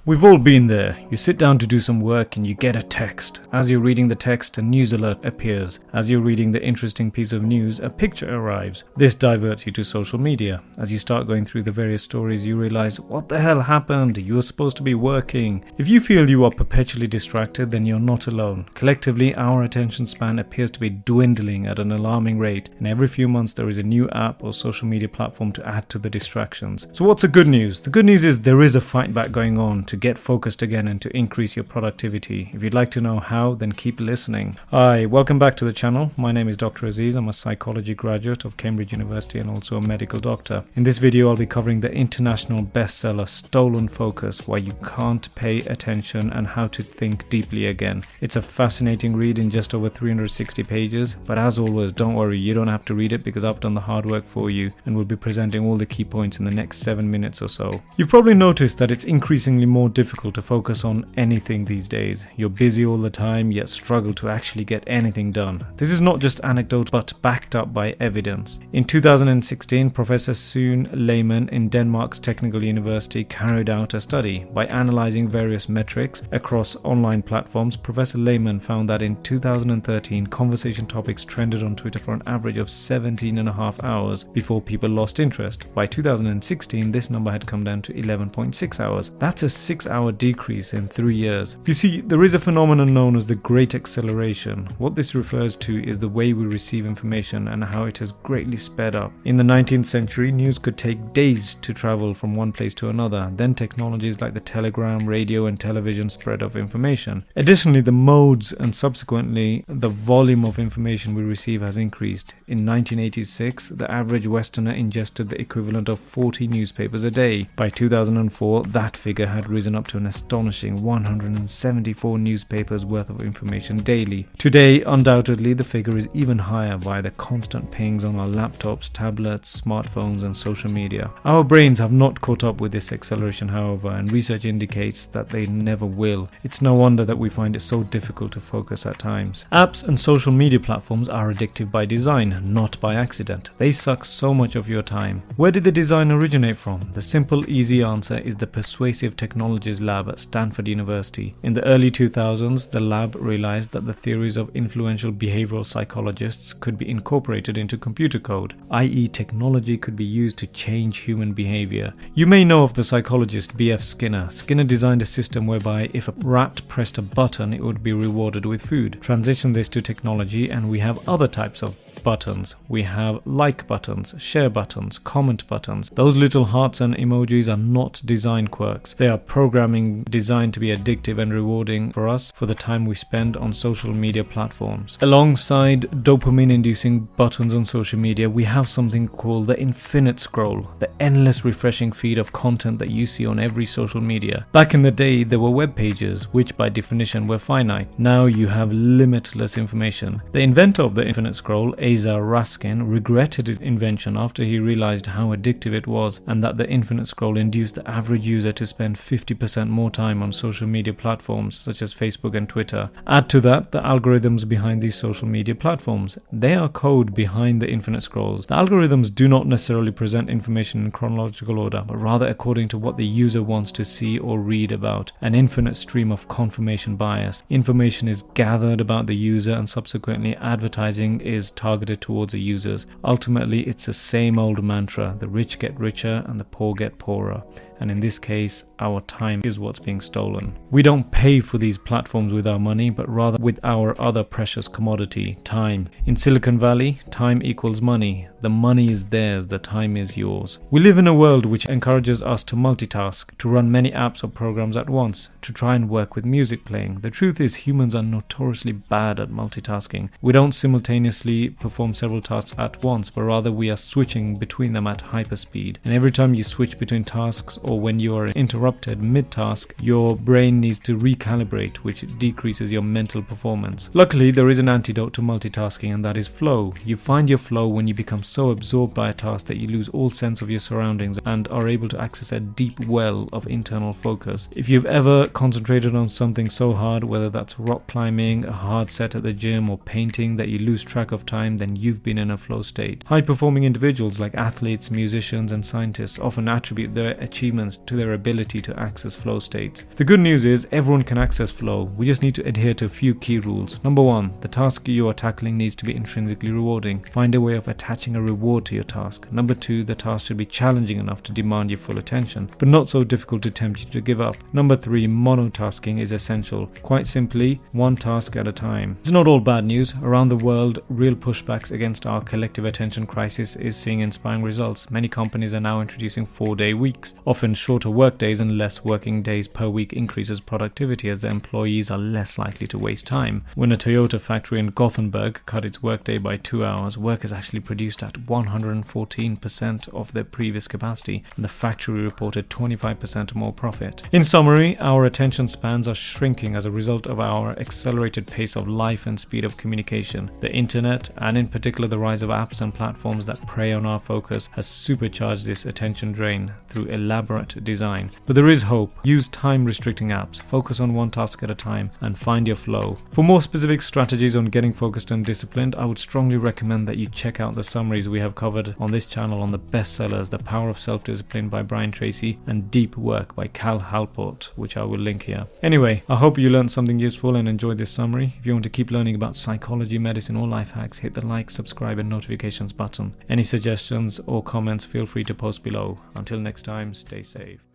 We've all been there. You sit down to do some work and you get a text. As you're reading the text, a news alert appears. As you're reading the interesting piece of news, a picture arrives. This diverts you to social media. As you start going through the various stories, you realize, what the hell happened? You were supposed to be working. If you feel you are perpetually distracted, then you're not alone. Collectively, our attention span appears to be dwindling at an alarming rate, and every few months there is a new app or social media platform to add to the distractions. So what's the good news? The good news is there is a fight back going on to get focused again and to increase your productivity. If you'd like to know how, then keep listening. Hi, welcome back to the channel. My name is Dr Aziz. I'm a psychology graduate of Cambridge University and also a medical doctor. In this video, I'll be covering the international bestseller Stolen Focus, Why You Can't Pay Attention and How to Think Deeply Again. It's a fascinating read in just over 360 pages, but as always, don't worry, you don't have to read it because I've done the hard work for you and will be presenting all the key points in the next 7 minutes or so. You've probably noticed that it's increasingly more difficult to focus on anything these days. You're busy all the time, yet struggle to actually get anything done. This is not just anecdote, but backed up by evidence. In 2016, Professor Sune Lehmann in Denmark's Technical University carried out a study. By analyzing various metrics across online platforms, Professor Lehmann found that in 2013, conversation topics trended on Twitter for an average of 17.5 hours before people lost interest. By 2016, this number had come down to 11.6 hours. That's a 6-hour decrease in 3 years. You see, there is a phenomenon known as the Great Acceleration. What this refers to is the way we receive information and how it has greatly sped up. In the 19th century, news could take days to travel from one place to another. Then technologies like the telegram, radio and television spread of information. Additionally, the modes and subsequently the volume of information we receive has increased. In 1986, the average Westerner ingested the equivalent of 40 newspapers a day. By 2004, that figure had risen up to an astonishing 174 newspapers worth of information daily. Today, undoubtedly, the figure is even higher via the constant pings on our laptops, tablets, smartphones and social media. Our brains have not caught up with this acceleration, however, and research indicates that they never will. It's no wonder that we find it so difficult to focus at times. Apps and social media platforms are addictive by design, not by accident. They suck so much of your time. Where did the design originate from? The simple, easy answer is the Persuasive Technologies Lab at Stanford University. In the early 2000s, the lab realized that the theories of influential behavioral psychologists could be incorporated into computer code, i.e. technology could be used to change human behavior. You may know of the psychologist B.F. Skinner. Skinner designed a system whereby if a rat pressed a button, it would be rewarded with food. Transition this to technology and we have other types of buttons. We have like buttons, share buttons, comment buttons. Those little hearts and emojis are not design quirks. They are programming designed to be addictive and rewarding for us for the time we spend on social media platforms. Alongside dopamine-inducing buttons on social media, we have something called the infinite scroll, the endless refreshing feed of content that you see on every social media. Back in the day, there were web pages, which by definition were finite. Now you have limitless information. The inventor of the infinite scroll, Asa Raskin, regretted his invention after he realized how addictive it was and that the infinite scroll induced the average user to spend 50% more time on social media platforms such as Facebook and Twitter. Add to that the algorithms behind these social media platforms. They are code behind the infinite scrolls. The algorithms do not necessarily present information in chronological order, but rather according to what the user wants to see or read about. An infinite stream of confirmation bias. Information is gathered about the user and subsequently advertising is targeted towards the users. Ultimately, it's the same old mantra: the rich get richer and the poor get poorer. And in this case, our time is what's being stolen. We don't pay for these platforms with our money, but rather with our other precious commodity, time. In Silicon Valley, time equals money. The money is theirs, the time is yours. We live in a world which encourages us to multitask, to run many apps or programs at once, to try and work with music playing. The truth is, humans are notoriously bad at multitasking. We don't simultaneously perform several tasks at once, but rather we are switching between them at hyperspeed. And every time you switch between tasks or when you are interrupted mid-task, your brain needs to recalibrate, which decreases your mental performance. Luckily, there is an antidote to multitasking, and that is flow. You find your flow when you become so absorbed by a task that you lose all sense of your surroundings and are able to access a deep well of internal focus. If you've ever concentrated on something so hard, whether that's rock climbing, a hard set at the gym, or painting, that you lose track of time, then you've been in a flow state. High-performing individuals like athletes, musicians, and scientists often attribute their achievements achievements to their ability to access flow states. The good news is everyone can access flow. We just need to adhere to a few key rules. Number 1, the task you are tackling needs to be intrinsically rewarding. Find a way of attaching a reward to your task. Number 2, the task should be challenging enough to demand your full attention, but not so difficult to tempt you to give up. Number 3, monotasking is essential. Quite simply, one task at a time. It's not all bad news. Around the world, real pushbacks against our collective attention crisis is seeing inspiring results. Many companies are now introducing 4-day weeks. Often shorter work days and less working days per week increases productivity as the employees are less likely to waste time. When a Toyota factory in Gothenburg cut its workday by 2 hours, workers actually produced at 114% of their previous capacity, and the factory reported 25% more profit. In summary, our attention spans are shrinking as a result of our accelerated pace of life and speed of communication. The internet, and in particular the rise of apps and platforms that prey on our focus, has supercharged this attention drain through elaborate design. But there is hope. Use time-restricting apps, focus on one task at a time, and find your flow. For more specific strategies on getting focused and disciplined, I would strongly recommend that you check out the summaries we have covered on this channel on the bestsellers The Power of Self-Discipline by Brian Tracy and Deep Work by Cal Halport, which I will link here. Anyway, I hope you learned something useful and enjoyed this summary. If you want to keep learning about psychology, medicine, or life hacks, hit the like, subscribe, and notifications button. Any suggestions or comments, feel free to post below. Until next time, stay safe.